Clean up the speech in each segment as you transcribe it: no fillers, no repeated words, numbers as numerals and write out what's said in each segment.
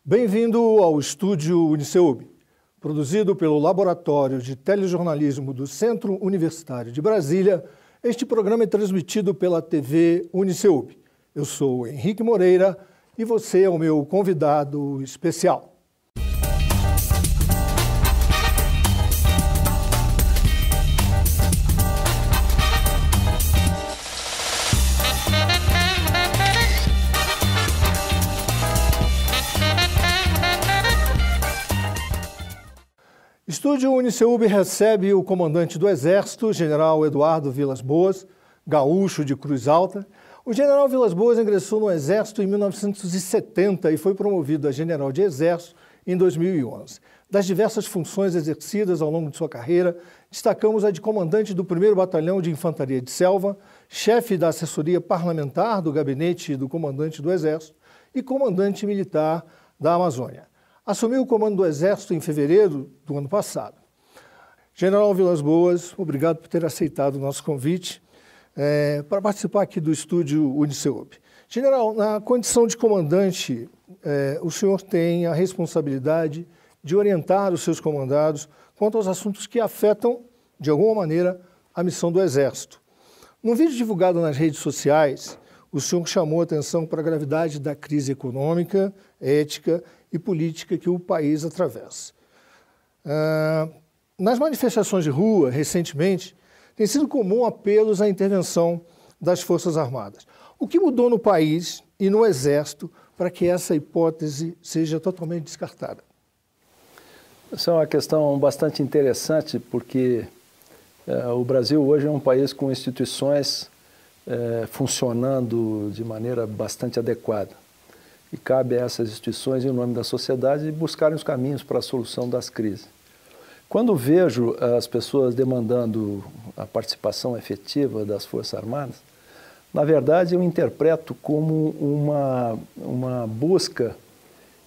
Bem-vindo ao estúdio Uniceub, produzido pelo Laboratório de Telejornalismo do Centro Universitário de Brasília. Este programa é transmitido pela TV Uniceub. Eu sou Henrique Moreira e você é o meu convidado especial. Estúdio Uniceub recebe o comandante do Exército, General Eduardo Vilas Boas, gaúcho de Cruz Alta. O General Vilas Boas ingressou no Exército em 1970 e foi promovido a General de Exército em 2011. Das diversas funções exercidas ao longo de sua carreira, destacamos a de comandante do 1º Batalhão de Infantaria de Selva, chefe da assessoria parlamentar do gabinete do comandante do Exército e comandante militar da Amazônia. Assumiu o comando do Exército em fevereiro do ano passado. General Vilas Boas, obrigado por ter aceitado o nosso convite para participar aqui do estúdio Uniceub. General, na condição de comandante, o senhor tem a responsabilidade de orientar os seus comandados quanto aos assuntos que afetam, de alguma maneira, a missão do Exército. Num vídeo divulgado nas redes sociais, o senhor chamou a atenção para a gravidade da crise econômica, ética e política que o país atravessa. Nas manifestações de rua, recentemente, tem sido comum apelos à intervenção das Forças Armadas. O que mudou no país e no Exército para que essa hipótese seja totalmente descartada? Essa é uma questão bastante interessante, porque o Brasil hoje é um país com instituições funcionando de maneira bastante adequada. E cabe a essas instituições, em nome da sociedade, buscarem os caminhos para a solução das crises. Quando vejo as pessoas demandando a participação efetiva das Forças Armadas, na verdade eu interpreto como uma busca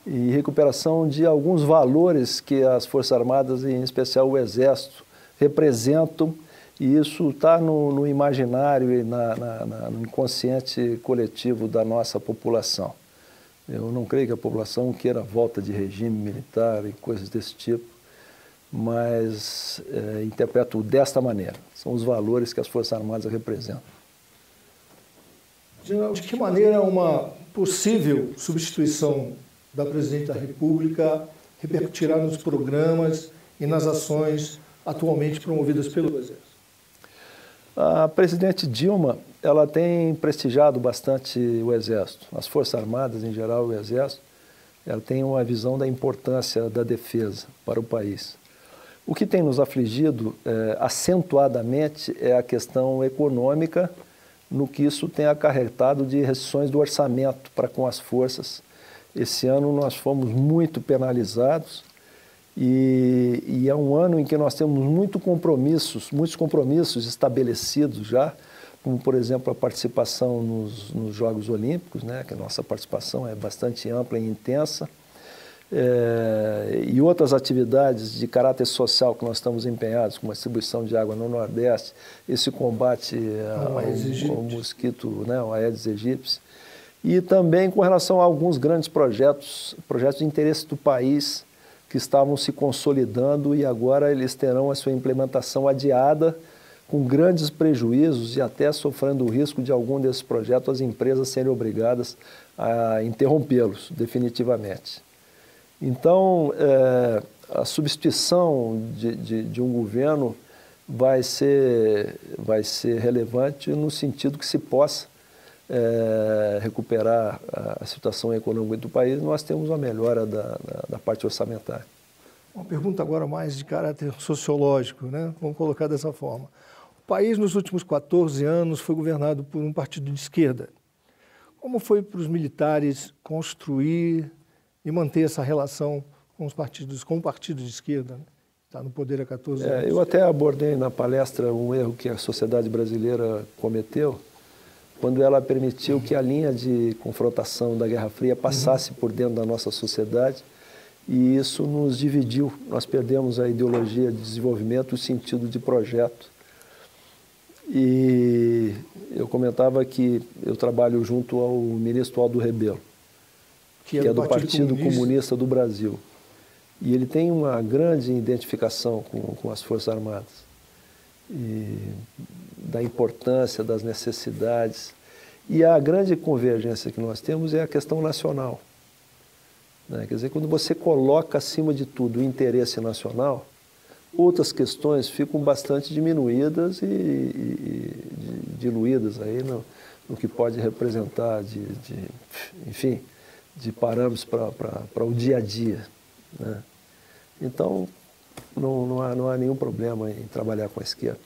e recuperação de alguns valores que as Forças Armadas, em especial o Exército, representam, e isso está no imaginário e no inconsciente coletivo da nossa população. Eu não creio que a população queira a volta de regime militar e coisas desse tipo, mas interpreto desta maneira. São os valores que as Forças Armadas representam. General, de que maneira uma possível substituição da Presidente da República repercutirá nos programas e nas ações atualmente promovidas pelo Exército? A presidente Dilma, ela tem prestigiado bastante o Exército. As Forças Armadas, em geral, o Exército, ela tem uma visão da importância da defesa para o país. O que tem nos afligido acentuadamente é a questão econômica, no que isso tem acarretado de restrições do orçamento para com as forças. Esse ano nós fomos muito penalizados e é um ano em que nós temos muitos compromissos estabelecidos já, como, por exemplo, a participação nos Jogos Olímpicos, né, que a nossa participação é bastante ampla e intensa, e outras atividades de caráter social que nós estamos empenhados, como a distribuição de água no Nordeste, esse combate ao mosquito, né, ao Aedes aegypti, e também com relação a alguns grandes projetos de interesse do país, que estavam se consolidando e agora eles terão a sua implementação adiada, com grandes prejuízos e até sofrendo o risco de algum desses projetos as empresas serem obrigadas a interrompê-los definitivamente. Então, a substituição de um governo vai ser relevante no sentido que se possa recuperar a situação econômica do país. Nós temos uma melhora da parte orçamentária. Uma pergunta agora mais de caráter sociológico, né? Vamos colocar dessa forma. O país, nos últimos 14 anos, foi governado por um partido de esquerda. Como foi para os militares construir e manter essa relação com o partido de esquerda, né? Está no poder há 14 anos? Eu até abordei na palestra um erro que a sociedade brasileira cometeu, quando ela permitiu que a linha de confrontação da Guerra Fria passasse por dentro da nossa sociedade, e isso nos dividiu. Nós perdemos a ideologia de desenvolvimento, o sentido de projeto. E eu comentava que eu trabalho junto ao ministro Aldo Rebelo. que é do Partido Comunista do Brasil. E ele tem uma grande identificação com as Forças Armadas. E da importância, das necessidades. E a grande convergência que nós temos é a questão nacional. Né? Quer dizer, quando você coloca acima de tudo o interesse nacional, outras questões ficam bastante diminuídas e diluídas aí no que pode representar enfim, de parâmetros para o dia a dia. Né? Então, não há nenhum problema em trabalhar com a esquerda.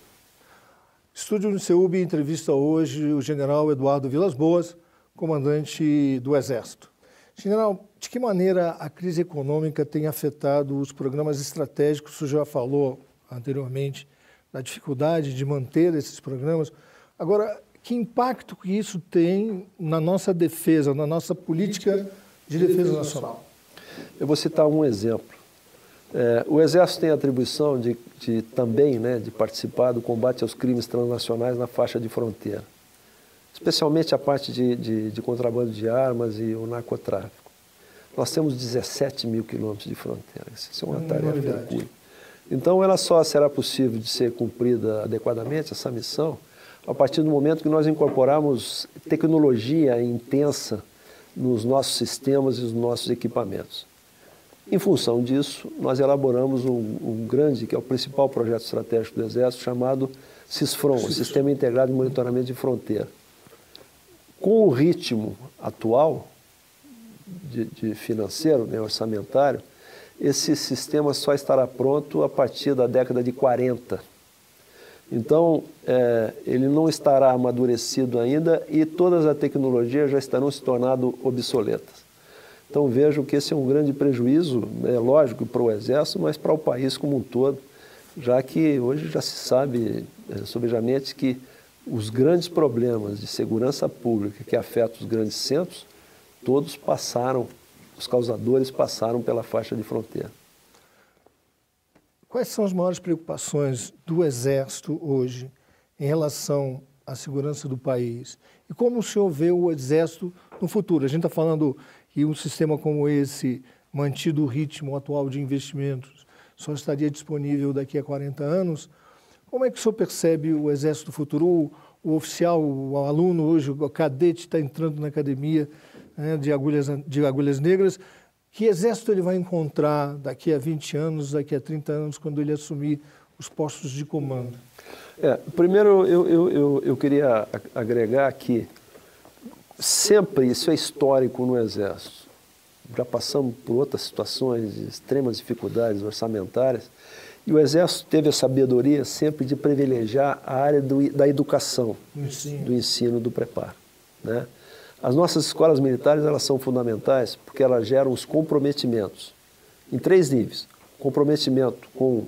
Estúdio Uniceubi entrevista hoje o general Eduardo Vilas Boas, comandante do Exército. General, de que maneira a crise econômica tem afetado os programas estratégicos? O senhor já falou anteriormente da dificuldade de manter esses programas. Agora, que impacto que isso tem na nossa defesa, na nossa política de defesa nacional? Eu vou citar um exemplo. O Exército tem a atribuição também de participar do combate aos crimes transnacionais na faixa de fronteira, especialmente a parte de contrabando de armas e o narcotráfico. Nós temos 17 mil quilômetros de fronteira. Isso é uma tarefa hercúlea. Então, ela só será possível de ser cumprida adequadamente, essa missão, a partir do momento que nós incorporarmos tecnologia intensa nos nossos sistemas e nos nossos equipamentos. Em função disso, nós elaboramos um grande, que é o principal projeto estratégico do Exército, chamado SISFRON, o Sistema Integrado de Monitoramento de Fronteira. Com o ritmo atual de financeiro, orçamentário, esse sistema só estará pronto a partir da década de 40. Então, ele não estará amadurecido ainda e todas as tecnologias já estarão se tornando obsoletas. Então, vejo que esse é um grande prejuízo, é lógico, para o Exército, mas para o país como um todo, já que hoje já se sabe, sobejamente, que os grandes problemas de segurança pública que afetam os grandes centros, todos passaram, os causadores passaram pela faixa de fronteira. Quais são as maiores preocupações do Exército hoje em relação à segurança do país? E como o senhor vê o Exército no futuro? A gente está falando que um sistema como esse, mantido o ritmo atual de investimentos, só estaria disponível daqui a 40 anos. Como é que o senhor percebe o Exército do futuro? O oficial, o aluno hoje, o cadete está entrando na academia de agulhas negras. Que exército ele vai encontrar daqui a 20 anos, daqui a 30 anos, quando ele assumir os postos de comando? Primeiro, eu queria agregar que sempre isso é histórico no Exército. Já passamos por outras situações de extremas dificuldades orçamentárias e o Exército teve a sabedoria sempre de privilegiar a área da educação, do ensino, do preparo. Né? As nossas escolas militares elas são fundamentais porque elas geram os comprometimentos em 3 níveis. Comprometimento com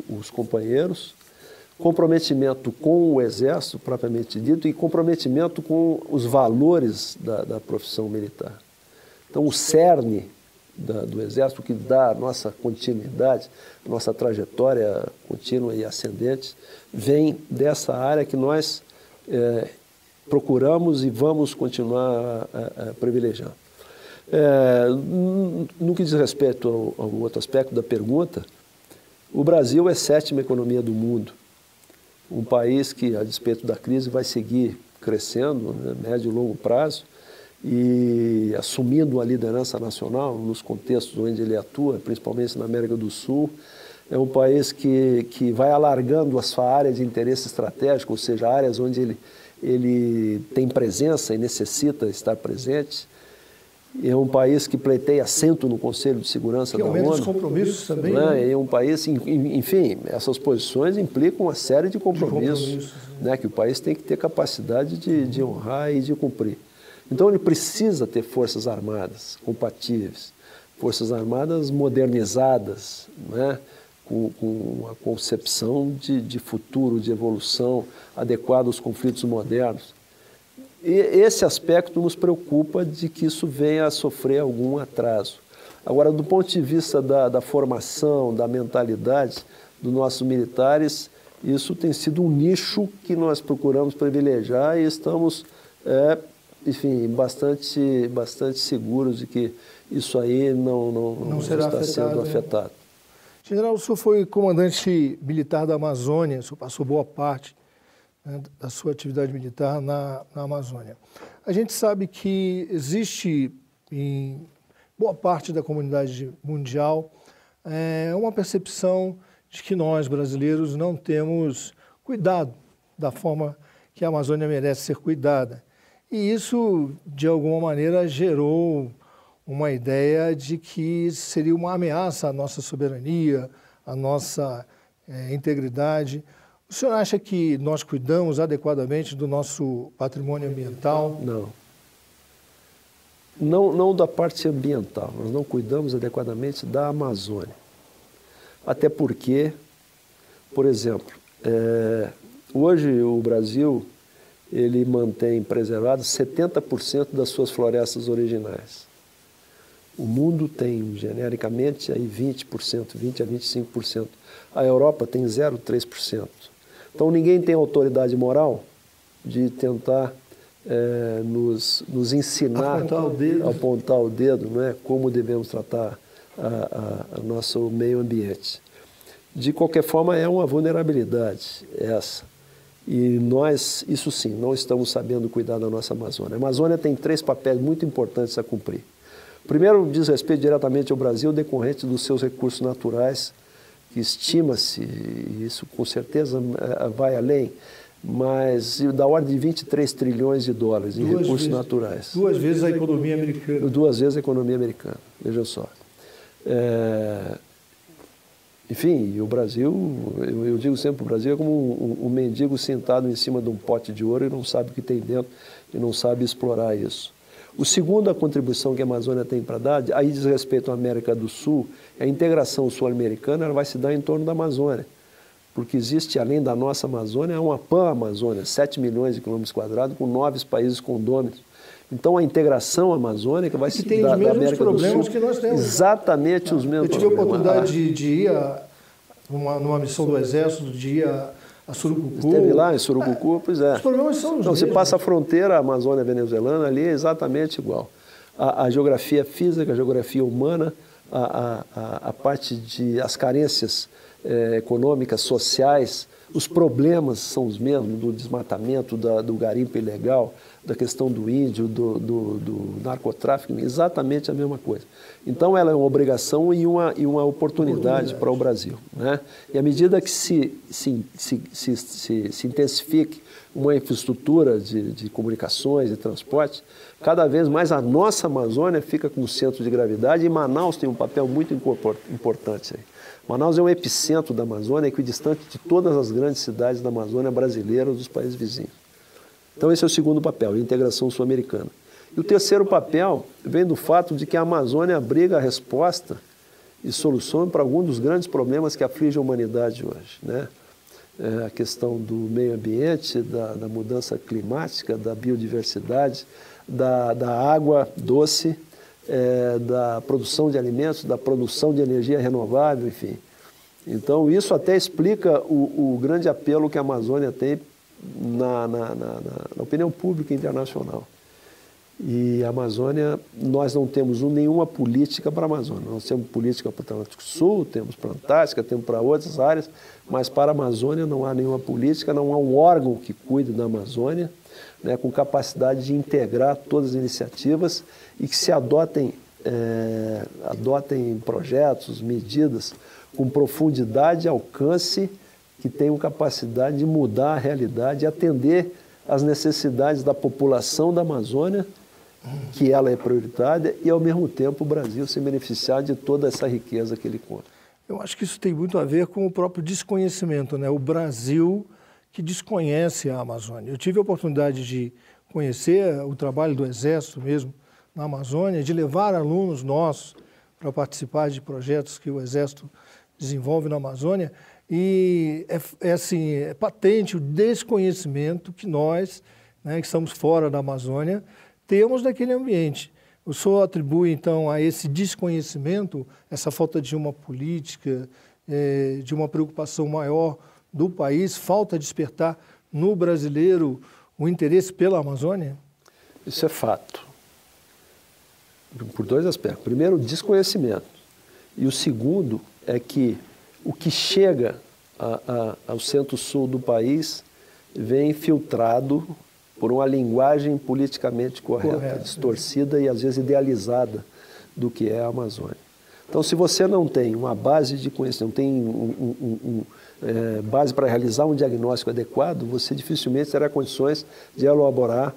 os companheiros, comprometimento com o Exército, propriamente dito, e comprometimento com os valores da profissão militar. Então, o cerne do Exército, que dá a nossa continuidade, a nossa trajetória contínua e ascendente, vem dessa área que nós procuramos e vamos continuar privilegiando. No que diz respeito ao outro aspecto da pergunta, o Brasil é a 7ª economia do mundo. Um país que, a despeito da crise, vai seguir crescendo, médio e longo prazo, e assumindo uma liderança nacional nos contextos onde ele atua, principalmente na América do Sul. É um país que vai alargando a sua área de interesse estratégico, ou seja, áreas onde ele tem presença e necessita estar presente. É um país que pleiteia assento no Conselho de Segurança da ONU. Que aumenta os compromissos também. É um país, enfim, essas posições implicam uma série de compromissos que o país tem que ter capacidade de honrar e de cumprir. Então ele precisa ter forças armadas compatíveis, forças armadas modernizadas, com a concepção de futuro, de evolução adequada aos conflitos modernos. E esse aspecto nos preocupa de que isso venha a sofrer algum atraso. Agora, do ponto de vista da formação, da mentalidade dos nossos militares, isso tem sido um nicho que nós procuramos privilegiar e estamos enfim, bastante seguros de que isso aí não será está sendo afetado. General, o senhor foi comandante militar da Amazônia, o senhor passou boa parte, né, da sua atividade militar na Amazônia. A gente sabe que existe em boa parte da comunidade mundial uma percepção de que nós, brasileiros, não temos cuidado da forma que a Amazônia merece ser cuidada. E isso, de alguma maneira, gerou uma ideia de que seria uma ameaça à nossa soberania, à nossa integridade. O senhor acha que nós cuidamos adequadamente do nosso patrimônio ambiental? Não da parte ambiental, nós não cuidamos adequadamente da Amazônia. Até porque, por exemplo, hoje o Brasil ele mantém preservadas 70% das suas florestas originais. O mundo tem, genericamente, aí 20%, 20% a 25%. A Europa tem 0,3%. Então, ninguém tem autoridade moral de tentar nos ensinar, apontar o dedo, não é? Como devemos tratar o nosso meio ambiente. De qualquer forma, é uma vulnerabilidade essa. E nós, isso sim, não estamos sabendo cuidar da nossa Amazônia. A Amazônia tem 3 papéis muito importantes a cumprir. Primeiro, diz respeito diretamente ao Brasil, decorrente dos seus recursos naturais, que estima-se, e isso com certeza vai além, mas da ordem de 23 trilhões de dólares em recursos naturais. 2 vezes a economia americana. 2 vezes a economia americana, veja só. Enfim, o Brasil, eu digo sempre, o Brasil é como um mendigo sentado em cima de um pote de ouro e não sabe o que tem dentro e não sabe explorar isso. O segundo, a contribuição que a Amazônia tem para dar, aí diz respeito à América do Sul, a integração sul-americana ela vai se dar em torno da Amazônia, porque existe, além da nossa Amazônia, uma pan-Amazônia, 7 milhões de quilômetros quadrados, com 9 países condôminos. Então, a integração amazônica vai se dar da América do Sul. Que nós temos. Exatamente os mesmos problemas. Eu tive a oportunidade de ir numa missão do Exército, de ir a Surucucu. Esteve lá em Surucucu, pois é. Os problemas são os mesmos. Você passa a fronteira, a Amazônia venezuelana, ali é exatamente igual. A geografia física, a geografia humana, a parte as carências econômicas, sociais, os problemas são os mesmos, do desmatamento, do garimpo ilegal, da questão do índio, do narcotráfico, exatamente a mesma coisa. Então, ela é uma obrigação e uma oportunidade para o Brasil, né? E à medida que se intensifique uma infraestrutura de comunicações e transporte, cada vez mais a nossa Amazônia fica como centro de gravidade e Manaus tem um papel muito importante aí. Manaus é um epicentro da Amazônia, equidistante de todas as grandes cidades da Amazônia brasileira ou dos países vizinhos. Então esse é o segundo papel, a integração sul-americana. E o terceiro papel vem do fato de que a Amazônia abriga a resposta e solução para alguns dos grandes problemas que afligem a humanidade hoje, né? A questão do meio ambiente, da mudança climática, da biodiversidade, da água doce, da produção de alimentos, da produção de energia renovável, enfim. Então, isso até explica o grande apelo que a Amazônia tem na opinião pública internacional. E a Amazônia, nós não temos nenhuma política para a Amazônia. Nós temos política para o Atlântico Sul, temos para a Antártica, temos para outras áreas, mas para a Amazônia não há nenhuma política, não há um órgão que cuide da Amazônia, né, com capacidade de integrar todas as iniciativas e que se adotem projetos, medidas com profundidade e alcance que tenham capacidade de mudar a realidade e atender às necessidades da população da Amazônia, que ela é prioritária, e ao mesmo tempo o Brasil se beneficiar de toda essa riqueza que ele conta. Eu acho que isso tem muito a ver com o próprio desconhecimento, né? O Brasil que desconhece a Amazônia. Eu tive a oportunidade de conhecer o trabalho do Exército mesmo na Amazônia, de levar alunos nossos para participar de projetos que o Exército desenvolve na Amazônia, e é patente o desconhecimento que nós, né, que estamos fora da Amazônia, temos daquele ambiente. O senhor atribui, então, a esse desconhecimento, essa falta de uma política, de uma preocupação maior do país, falta de despertar no brasileiro o interesse pela Amazônia? Isso é fato. Por dois aspectos. Primeiro, o desconhecimento. E o segundo é que o que chega ao centro-sul do país vem filtrado por uma linguagem politicamente correta, distorcida e às vezes idealizada do que é a Amazônia. Então, se você não tem uma base de conhecimento, não tem base para realizar um diagnóstico adequado, você dificilmente terá condições de elaborar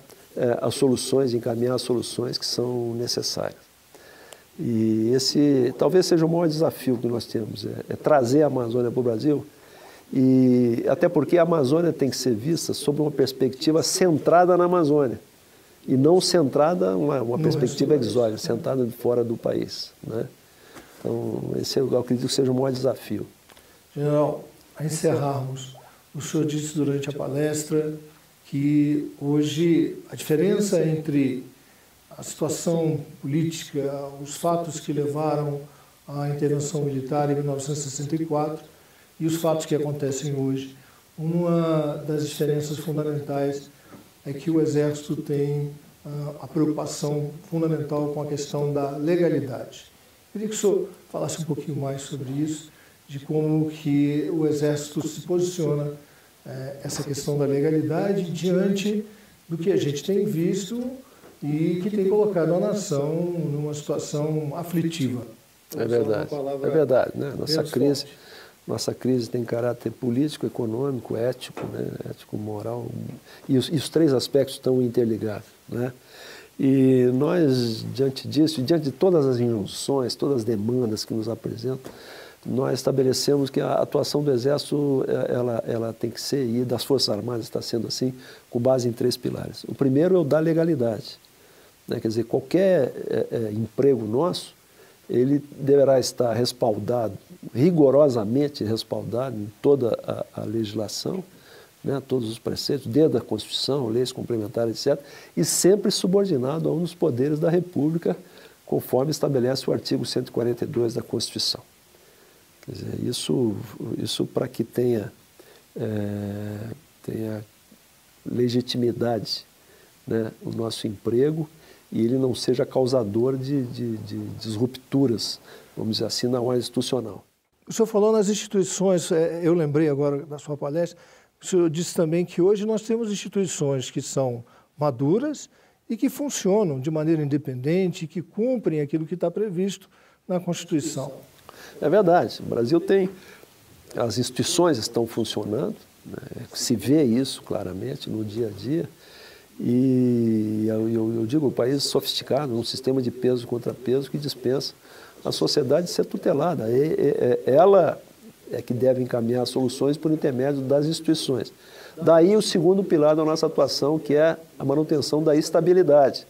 as soluções, encaminhar as soluções que são necessárias. E esse talvez seja o maior desafio que nós temos, é trazer a Amazônia para o Brasil, e até porque a Amazônia tem que ser vista sob uma perspectiva centrada na Amazônia, e não centrada, uma perspectiva exógena, centrada fora do país, né? Então, esse eu acredito que seja o maior desafio. General, a encerrarmos, o senhor disse durante a palestra que hoje a diferença entre a situação política, os fatos que levaram à intervenção militar em 1964 e os fatos que acontecem hoje, uma das diferenças fundamentais é que o Exército tem a preocupação fundamental com a questão da legalidade. Queria que o senhor falasse um pouquinho mais sobre isso, de como que o Exército se posiciona essa questão da legalidade diante do que a gente tem visto e que tem colocado a nação numa situação aflitiva. É verdade, né? Nossa crise tem caráter político, econômico, ético, né? Ético, moral, e os três aspectos estão interligados, né? E nós, diante disso, diante de todas as injunções, todas as demandas que nos apresentam, nós estabelecemos que a atuação do Exército ela tem que ser, e das Forças Armadas está sendo assim, com base em três pilares. O primeiro é o da legalidade, né? Quer dizer, qualquer emprego nosso, ele deverá estar respaldado, rigorosamente respaldado em toda a legislação, né? Todos os preceitos, desde a Constituição, leis complementares, etc., e sempre subordinado a um dos poderes da República, conforme estabelece o artigo 142 da Constituição. Quer dizer, isso para que tenha legitimidade, né, o nosso emprego, e ele não seja causador de disrupturas, vamos dizer assim, na ordem institucional. O senhor falou nas instituições, eu lembrei agora da sua palestra, o senhor disse também que hoje nós temos instituições que são maduras e que funcionam de maneira independente, que cumprem aquilo que está previsto na Constituição. É verdade, o Brasil tem, as instituições estão funcionando, né? Se vê isso claramente no dia a dia, e eu digo, o país sofisticado, um sistema de peso contra peso que dispensa a sociedade ser tutelada. Ela é que deve encaminhar soluções por intermédio das instituições. Daí o segundo pilar da nossa atuação, que é a manutenção da estabilidade.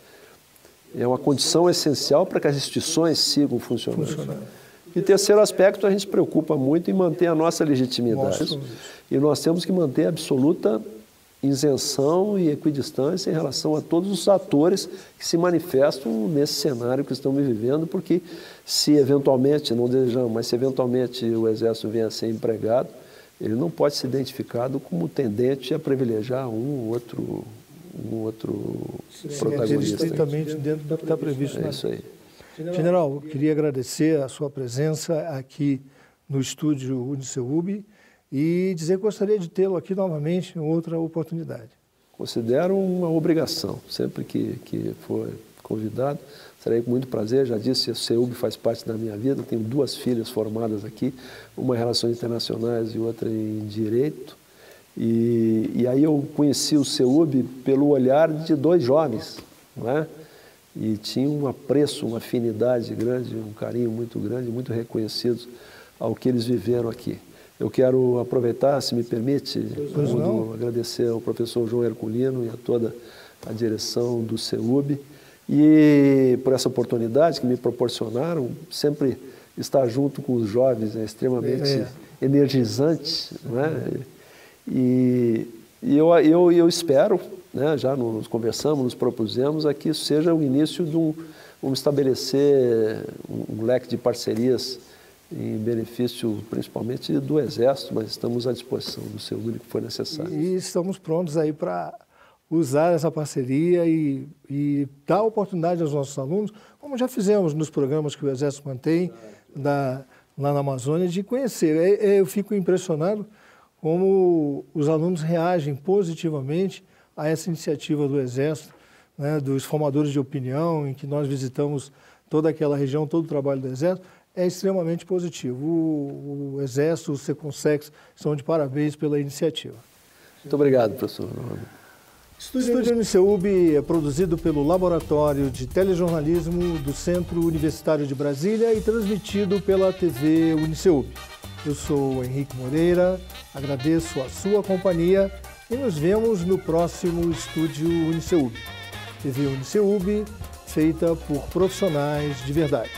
É uma condição essencial para que as instituições sigam funcionando. E terceiro aspecto, a gente se preocupa muito em manter a nossa legitimidade. E nós temos que manter absoluta isenção e equidistância em relação a todos os atores que se manifestam nesse cenário que estamos vivendo, porque se eventualmente, não desejamos, mas se eventualmente o Exército venha a ser empregado, ele não pode ser identificado como tendente a privilegiar um ou outro protagonista. Estritamente dentro do que está previsto. É isso aí. General, eu queria agradecer a sua presença aqui no estúdio UniCeUB e dizer que gostaria de tê-lo aqui novamente em outra oportunidade. Considero uma obrigação, sempre que for convidado, serei com muito prazer. Já disse, o CEUB faz parte da minha vida, tenho duas filhas formadas aqui, uma em Relações Internacionais e outra em Direito. E aí eu conheci o CEUB pelo olhar de dois jovens, não é? E tinha um apreço, uma afinidade grande, um carinho muito grande, muito reconhecidos ao que eles viveram aqui. Eu quero aproveitar, se me permite, agradecer ao professor João Herculino e a toda a direção do CEUB, e por essa oportunidade que me proporcionaram, sempre estar junto com os jovens é extremamente energizante, não é? E eu espero, né, já nos conversamos, nos propusemos, que isso seja o início de vamos estabelecer um leque de parcerias em benefício principalmente do Exército, mas estamos à disposição do CEUB que for necessário. E estamos prontos aí para usar essa parceria e dar oportunidade aos nossos alunos, como já fizemos nos programas que o Exército mantém lá na Amazônia, de conhecer. Eu fico impressionado como os alunos reagem positivamente a essa iniciativa do Exército, né, dos formadores de opinião, em que nós visitamos toda aquela região, todo o trabalho do Exército, é extremamente positivo. O Exército, o Seconsex, estão de parabéns pela iniciativa. Muito obrigado, professor. O Estúdio Uniceub é produzido pelo Laboratório de Telejornalismo do Centro Universitário de Brasília e transmitido pela TV Uniceub. Eu sou Henrique Moreira, agradeço a sua companhia e nos vemos no próximo Estúdio Uniceub. TV Uniceub, feita por profissionais de verdade.